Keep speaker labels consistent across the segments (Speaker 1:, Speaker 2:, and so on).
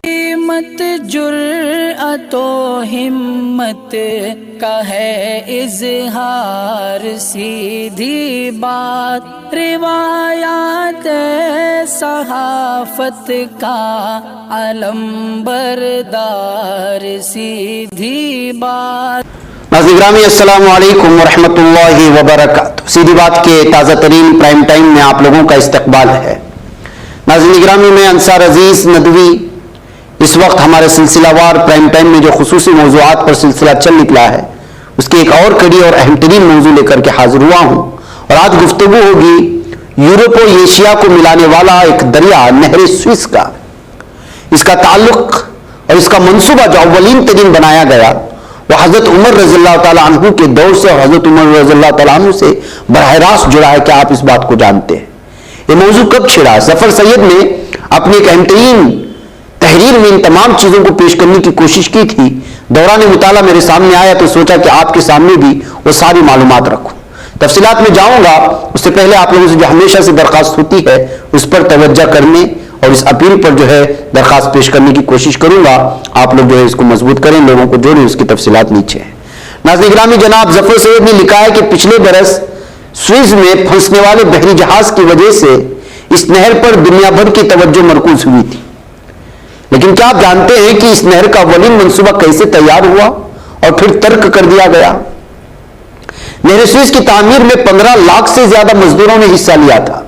Speaker 1: مت جرأت و ہمت کا ہے اظہار، سیدھی بات روایات صحافت کا علم بردار، سیدھی بات۔
Speaker 2: ناظرین گرامی السلام علیکم ورحمۃ اللہ وبرکاتہ۔ سیدھی بات کے تازہ ترین پرائم ٹائم میں آپ لوگوں کا استقبال ہے۔ ناظرین گرامی میں انصار عزیز ندوی اس وقت ہمارے سلسلہ وار پرائم ٹائم میں جو خصوصی موضوعات پر سلسلہ چل نکلا ہے اس کی ایک اور کڑی اور اہم ترین موضوع لے کر کے حاضر ہوا ہوں، اور آج گفتگو ہوگی یورپ و ایشیا کو ملانے والا ایک دریا نہر سوئس کا۔ اس کا تعلق اور اس کا منصوبہ جو اولین ترین بنایا گیا وہ حضرت عمر رضی اللہ تعالیٰ عنہ کے دور سے، اور حضرت عمر رضی اللہ تعالیٰ عنہ سے براہ راست جڑا ہے۔ کیا آپ اس بات کو جانتے ہیں؟ یہ موضوع کب چھڑا؟ ظفر سید نے اپنی ایک اہم ترین تحریر میں ان تمام چیزوں کو پیش کرنے کی کوشش کی تھی۔ دوران مطالعہ میرے سامنے آیا تو سوچا کہ آپ کے سامنے بھی وہ ساری معلومات رکھوں۔ تفصیلات میں جاؤں گا اس سے پہلے آپ لوگوں سے جو ہمیشہ سے درخواست ہوتی ہے اس پر توجہ کرنے اور اس اپیل پر جو ہے درخواست پیش کرنے کی کوشش کروں گا۔ آپ لوگ جو ہے اس کو مضبوط کریں، لوگوں کو جوڑیں، اس کی تفصیلات نیچے ہیں۔ ناظرین گرامی جناب ظفر سید نے لکھا ہے کہ پچھلے برس سوئس میں پھنسنے والے بحری جہاز کی وجہ سے اس نہر پر دنیا بھر کی توجہ مرکوز ہوئی تھی، لیکن کیا آپ جانتے ہیں کہ اس نہر کا اولین منصوبہ کیسے تیار ہوا اور پھر ترک کر دیا گیا؟ نہر سوئس کی تعمیر میں 15 لاکھ سے زیادہ مزدوروں نے حصہ لیا تھا۔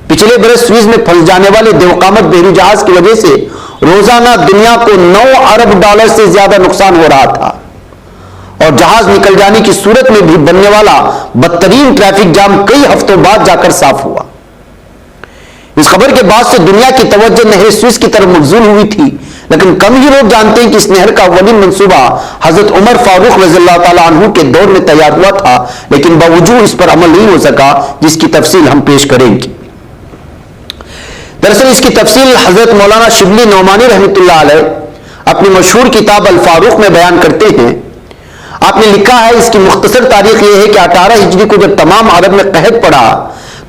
Speaker 2: پچھلے برس سوئس میں پھنس جانے والے دیوقامت بحری جہاز کی وجہ سے روزانہ دنیا کو 9 ارب ڈالر سے زیادہ نقصان ہو رہا تھا، اور جہاز نکل جانے کی صورت میں بھی بننے والا بدترین ٹریفک جام کئی ہفتوں بعد جا کر صاف ہوا۔ اس خبر کے بعد سے دنیا کی توجہ نہر سوئس کی طرف مبذول ہوئی تھی، لیکن کم ہی لوگ جانتے ہیں کہ اس نہر کا اولین منصوبہ حضرت عمر فاروق رضی اللہ تعالیٰ عنہ کے دور میں تیار ہوا تھا، لیکن باوجود اس پر عمل نہیں ہو سکا، جس کی تفصیل ہم پیش کریں گے۔ دراصل اس کی تفصیل حضرت مولانا شبلی نعمانی رحمۃ اللہ علیہ اپنی مشہور کتاب الفاروق میں بیان کرتے ہیں۔ آپ نے لکھا ہے، اس کی مختصر تاریخ یہ ہے کہ 18 ہجری کو جب تمام عرب میں قحط پڑا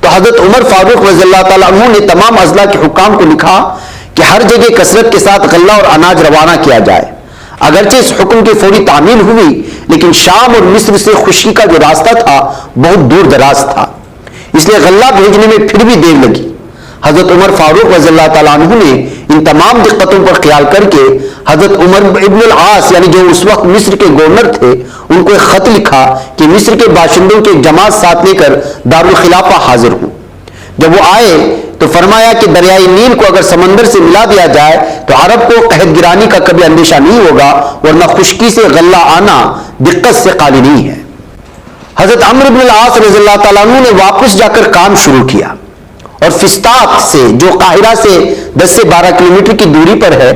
Speaker 2: تو حضرت عمر فاروق رضی اللہ تعالیٰ عنہ نے تمام اضلاع کے حکام کو لکھا کہ ہر جگہ کثرت کے ساتھ غلہ اور اناج روانہ کیا جائے۔ اگرچہ اس حکم کی فوری تعمیل ہوئی، لیکن شام اور مصر سے خشکی کا جو راستہ تھا بہت دور دراز تھا، اس لیے غلہ بھیجنے میں پھر بھی دیر لگی۔ حضرت عمر فاروق رضی اللہ تعالیٰ عنہ نے ان تمام دقتوں پر خیال کر کے حضرت عمر ابن العاص یعنی جو اس وقت مصر کے گورنر تھے ان کو ایک خط لکھا کہ مصر کے باشندوں کی ایک جماعت ساتھ لے کر دارالخلافہ حاضر ہوں۔ جب وہ آئے تو فرمایا کہ دریائے نیل کو اگر سمندر سے ملا دیا جائے تو عرب کو قحط گرانی کا کبھی اندیشہ نہیں ہوگا، ورنہ خشکی سے غلہ آنا دقت سے خالی نہیں ہے۔ حضرت عمرو بن العاص رضی اللہ تعالیٰ عنہ نے واپس جا کر کام شروع کیا اور فسطاط سے جو قاہرہ سے 10 سے 12 کلومیٹر کی دوری پر ہے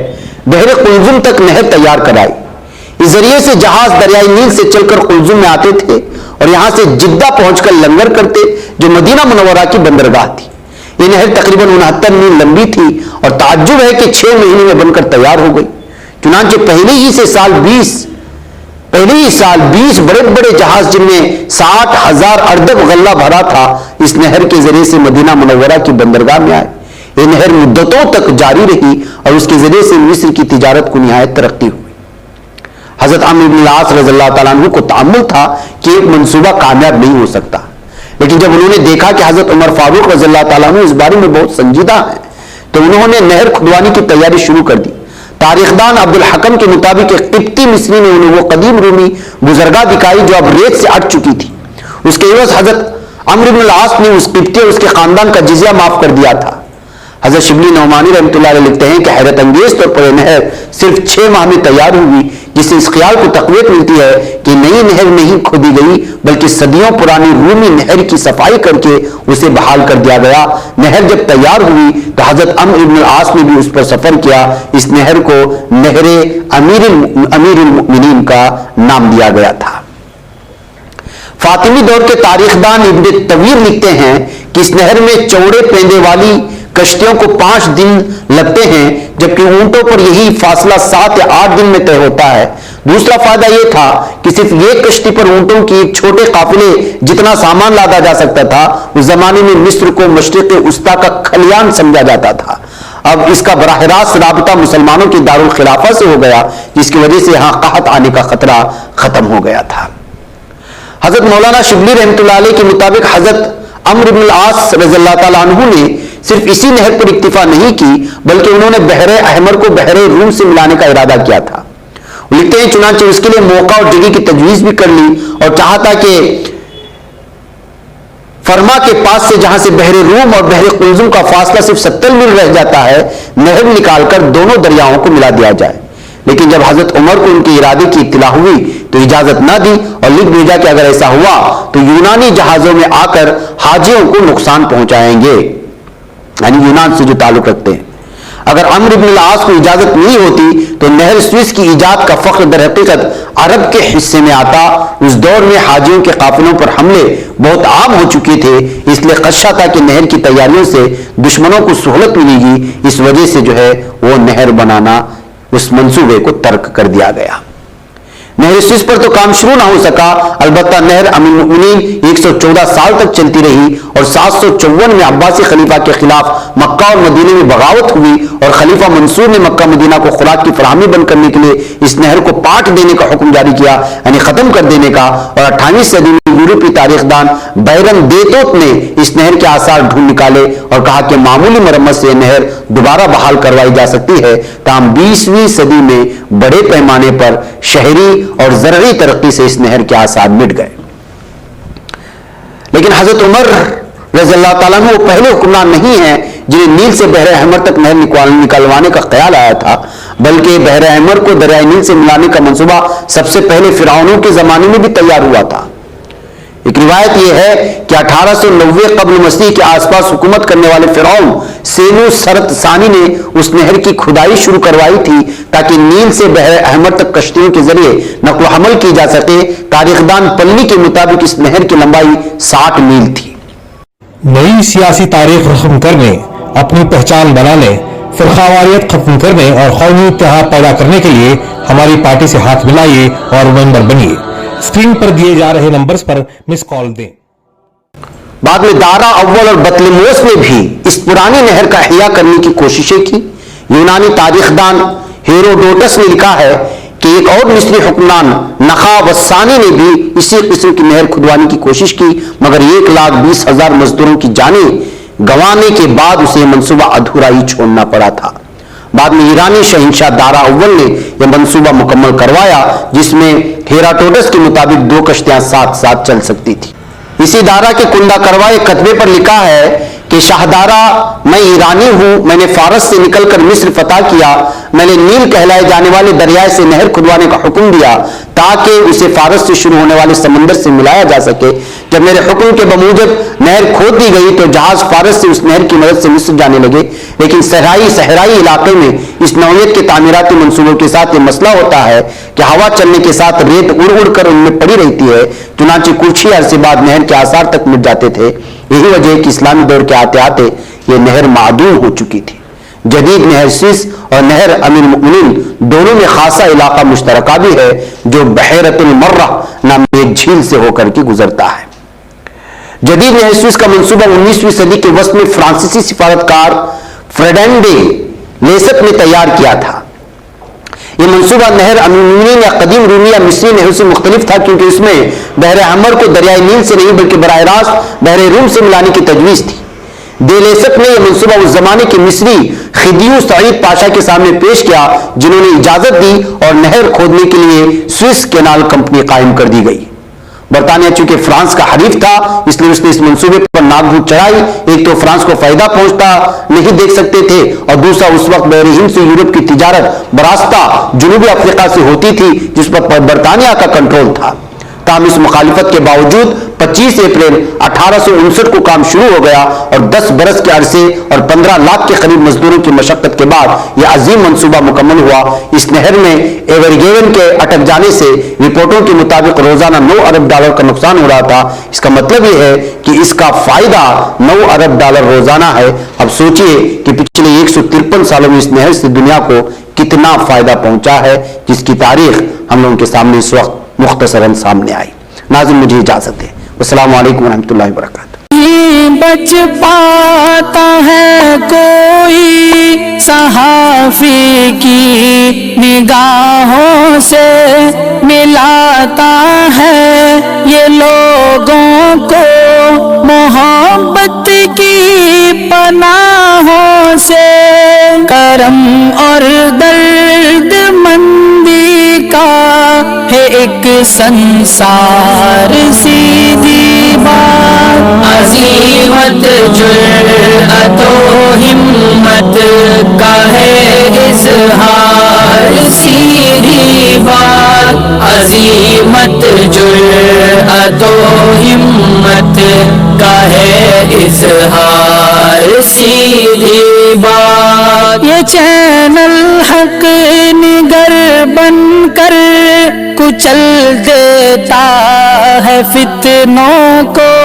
Speaker 2: بحر قلزم تک نہر تیار کرائی۔ اس ذریعے سے جہاز دریائے نیل سے چل کر قلزم میں آتے تھے اور یہاں سے جدہ پہنچ کر لنگر کرتے جو مدینہ منورہ کی بندرگاہ تھی۔ یہ نہر تقریباً 69 میل لمبی تھی اور تعجب ہے کہ 6 مہینے میں بن کر تیار ہو گئی۔ چنانچہ پہلے ہی سال 20 بڑے بڑے جہاز جن میں 60,000 اردب غلہ بھرا تھا اس نہر کے ذریعے سے مدینہ منورہ کی بندرگاہ میں آئے۔ یہ نہر مدتوں تک جاری رہی اور اس کے ذریعے سے مصر کی تجارت کو نہایت ترقی ہوئی۔ حضرت عمرو بن العاص رضی اللہ تعالیٰ عنہ کو تأمل تھا کہ ایک منصوبہ کامیاب نہیں ہو سکتا، لیکن جب انہوں نے دیکھا کہ حضرت عمر فاروق رضی اللہ تعالیٰ عنہ اس بارے میں بہت سنجیدہ ہیں تو انہوں نے نہر کھدوانے کی تیاری شروع کر دی۔ تاریخ دان عبد الحکم کے مطابق ایک قبطی مصری نے انہیں وہ قدیم رومی بزرگاہ دکھائی جو اب ریت سے اٹ چکی تھی۔ اس کے عوض حضرت عمرو بن العاص نے اس قبطی اور اس کے خاندان کا جزیہ معاف کر دیا تھا۔ حضرت شبلی نعمانی رحمۃ اللہ علیہ لکھتے ہیں کہ حیرت انگیز طور پر یہ نہر صرف 6 ماہ میں تیار ہوئی، جس سے اس خیال کو تقویت ملتی ہے کہ نئی نہر نہیں کھودی گئی بلکہ صدیوں پرانی رومی نہر کی صفائی کر کے اسے بحال کر دیا گیا۔ نہر جب تیار ہوئی تو حضرت عمرو بن العاص نے بھی اس پر سفر کیا۔ اس نہر کو نہر امیر المؤمنین کا نام دیا گیا تھا۔ فاطمی دور کے تاریخ دان ابن طویل لکھتے ہیں کہ اس نہر میں چوڑے پیندے والی کشتیوں کو 5 دن لگتے ہیں، جبکہ اونٹوں پر یہی فاصلہ 7 یا 8 دن میں طے ہوتا ہے۔ دوسرا فائدہ یہ تھا کہ صرف ایک کشتی پر اونٹوں کی ایک چھوٹے قافلے جتنا سامان لادا جا سکتا تھا۔ اس زمانے میں مصر کو مشرق وسطیٰ کا کھلیان سمجھا جاتا تھا۔ اب اس کا براہ راست رابطہ مسلمانوں کے دارالخلافہ سے ہو گیا، جس کی وجہ سے یہاں قحط آنے کا خطرہ ختم ہو گیا تھا۔ حضرت مولانا شبلی رحمۃ اللہ علیہ کے مطابق حضرت عمرو بن العاص رضی اللہ تعالیٰ عنہ نے صرف اسی نہر پر اکتفا نہیں کی، بلکہ انہوں نے بحر احمر کو بحر روم سے ملانے کا ارادہ کیا تھا۔ وہ لکھتے ہیں چنانچہ اس کے لیے موقع اور جگہ کی تجویز بھی کر لی اور چاہا تھا کہ فرما کے پاس سے جہاں سے بحر روم اور بحر قلزم کا فاصلہ صرف 70 میل رہ جاتا ہے، نہر نکال کر دونوں دریاؤں کو ملا دیا جائے، لیکن جب حضرت عمر کو ان کے ارادے کی اطلاع ہوئی تو اجازت نہ دی اور لکھ بھیجا کہ اگر ایسا ہوا تو یونانی جہازوں میں آ کر حاجیوں کو نقصان پہنچائیں گے، یعنی یونان سے جو تعلق رکھتے ہیں۔ اگر عمرو بن العاص کو اجازت نہیں ہوتی تو نہر سوئس کی ایجاد کا فخر در حقیقت عرب کے حصے میں آتا۔ اس دور میں حاجیوں کے قافلوں پر حملے بہت عام ہو چکے تھے، اس لیے خدشہ تھا کہ نہر کی تیاریوں سے دشمنوں کو سہولت ملے گی، اس وجہ سے جو ہے وہ نہر بنانا اس منصوبے کو ترک کر دیا گیا۔ نہر سوئس پر تو کام شروع نہ ہو سکا، البتہ نہر امیر المؤمنین 114 سال تک چلتی رہی اور 754 میں عباسی خلیفہ کے خلاف مکہ اور مدینے میں بغاوت ہوئی اور خلیفہ منصور نے مکہ مدینہ کو خوراک کی فراہمی بند کرنے کے لیے اس نہر کو پاٹ دینے کا حکم جاری کیا، یعنی ختم کر دینے کا، اور 28ویں صدی میں یورپی تاریخ دان بیرن دیتوت نے اس نہر کے آثار ڈھونڈ نکالے اور کہا کہ معمولی مرمت سے نہر دوبارہ بحال کروائی جا سکتی ہے، تاہم 20ویں صدی میں بڑے پیمانے پر شہری اور زرعی ترقی سے اس نہر کے آثار مٹ گئے۔ لیکن حضرت عمر رضی اللہ تعالیٰ عنہ وہ پہلے حکمران نہیں ہیں جنہیں نیل سے بحر احمر تک نہر نکلوانے کا خیال آیا تھا، بلکہ بحر احمر کو دریائے نیل سے ملانے کا منصوبہ سب سے پہلے فرعونوں کے زمانے میں بھی تیار ہوا تھا۔ ایک روایت یہ ہے کہ 1890 قبل مسیح کے آس پاس حکومت کرنے والے فرعون سینو سرت ثانی نے اس نہر کی کھدائی شروع کروائی تھی تاکہ نیل سے بحر احمر تک کشتیوں کے ذریعے نقل و حمل کی جا سکے۔ تاریخ دان پلنی کے مطابق اس نہر کی لمبائی 60 میل تھی۔
Speaker 3: نئی سیاسی تاریخ رسم کرنے، اپنی پہچان بنانے، فرقہ واریت ختم کرنے اور قومی اتحاد پیدا کرنے کے لیے ہماری پارٹی سے ہاتھ ملائیے اور ممبر بنیے۔ اسکرین پر دیے جا رہے نمبرز پر مس کال دیں۔
Speaker 2: بعد میں دارا اول اور بطلمیوس نے بھی اس پرانی نہر کا احیاء کرنے کی کوششیں کی۔ یونانی تاریخ دان ہیروڈوٹس نے لکھا ہے کہ ایک اور مصری حکمران نخا وسانی نے بھی اسی قسم کی نہر کھدوانے کی کوشش کی، مگر 1,20,000 مزدوروں کی جانیں گنوانے کے بعد اسے منصوبہ ادھورا ہی چھوڑنا پڑا تھا۔ بعد میں ایرانی شہنشاہ دارا اول نے یہ منصوبہ مکمل کروایا، جس میں ہیراٹوڈس کے مطابق 2 کشتیاں ساتھ ساتھ چل سکتی تھی۔ اسی دارا کے کنڈہ کروا ایک خطبے پر لکھا ہے کہ شاہدارا، میں ایرانی ہوں، میں نے فارس سے نکل کر مصر فتح کیا، میں نے نیل کہلائے جانے والے دریائے سے نہر کھدوانے کا حکم دیا تاکہ اسے فارس سے شروع ہونے والے سمندر سے ملایا جا سکے۔ جب میرے حکم کے بموجب نہر کھود دی گئی تو جہاز فارس سے اس نہر کی مدد سے مصر جانے لگے، لیکن صحرائی علاقے میں اس نوعیت کے تعمیراتی منصوبوں کے ساتھ یہ مسئلہ ہوتا ہے کہ ہوا چلنے کے ساتھ ریت اڑ اڑ کر ان میں پڑی رہتی ہے، چنانچہ کچھ ہی عرصے بعد نہر کے آثار تک مٹ جاتے تھے۔ یہی وجہ ہے کہ اسلامی دور کے آتے آتے یہ نہر معدوم ہو چکی تھی۔ جدید نہر سوئس اور نہر امیر المؤمنین دونوں میں خاصا علاقہ مشترکہ بھی ہے جو بحیرۃ المرہ نامی ایک جھیل سے ہو کر کے گزرتا ہے۔ جدید نہر سوئس کا منصوبہ 19ویں صدی کے وسط میں فرانسیسی سفارتکار فرڈینڈ لیسپ نے تیار کیا تھا۔ یہ منصوبہ نہر امیر المؤمنین یا قدیم رومی یا مصری نہر سے مختلف تھا، کیونکہ اس میں بحر احمر کو دریائے نیل سے نہیں بلکہ براہ راست بحر روم سے ملانے کی تجویز تھی۔ دیلیسپ نے یہ منصوبہ اس زمانے کے مصری خدیو سعید پاشا کے سامنے پیش کیا، جنہوں نے اجازت دی اور نہر کھودنے کے لیے سوئس کینال کمپنی قائم کر دی گئی۔ برطانیہ چونکہ فرانس کا حریف تھا، اس لیے اس نے اس منصوبے پر ناک گھونٹ چڑھائی۔ ایک تو فرانس کو فائدہ پہنچتا نہیں دیکھ سکتے تھے، اور دوسرا اس وقت بحر ہند سے یورپ کی تجارت براستہ جنوبی افریقہ سے ہوتی تھی جس پر برطانیہ کا کنٹرول تھا۔ تاہم اس مخالفت کے باوجود 25 اپریل 1859 کو کام شروع ہو گیا اور 10 برس کے عرصے اور 15 لاکھ کے قریب مزدوروں کی مشقت کے بعد یہ عظیم منصوبہ مکمل ہوا۔ اس نہر میں ایورگیون کے اٹک جانے سے رپورٹوں کے مطابق روزانہ 9 ارب ڈالر کا نقصان ہو رہا تھا۔ اس کا مطلب یہ ہے کہ اس کا فائدہ 9 ارب ڈالر روزانہ ہے۔ اب سوچئے کہ پچھلے 153 سالوں میں اس نہر سے دنیا کو کتنا فائدہ پہنچا ہے، جس کی تاریخ ہم لوگوں کے سامنے اس وقت مختصراً سامنے آئی۔ ناظرین مجھے اجازت دیں، السلام علیکم ورحمۃ اللہ وبرکاتہ۔
Speaker 1: بچ پاتا ہے کوئی صحافی کی نگاہوں سے ملاتا ہے یہ لوگوں کو محبت کی پناہوں سے کرم اور درد مندی کا ہے ایک سنسار سیدھی بات عظیمت جرأت و ہمت کا ہے اظہار سیدھی بات عظیمت جرأت و ہمت کا ہے اظہار سیدھی بات یہ چینل حق نگر بن کر کچل دیتا ہے فتنوں کو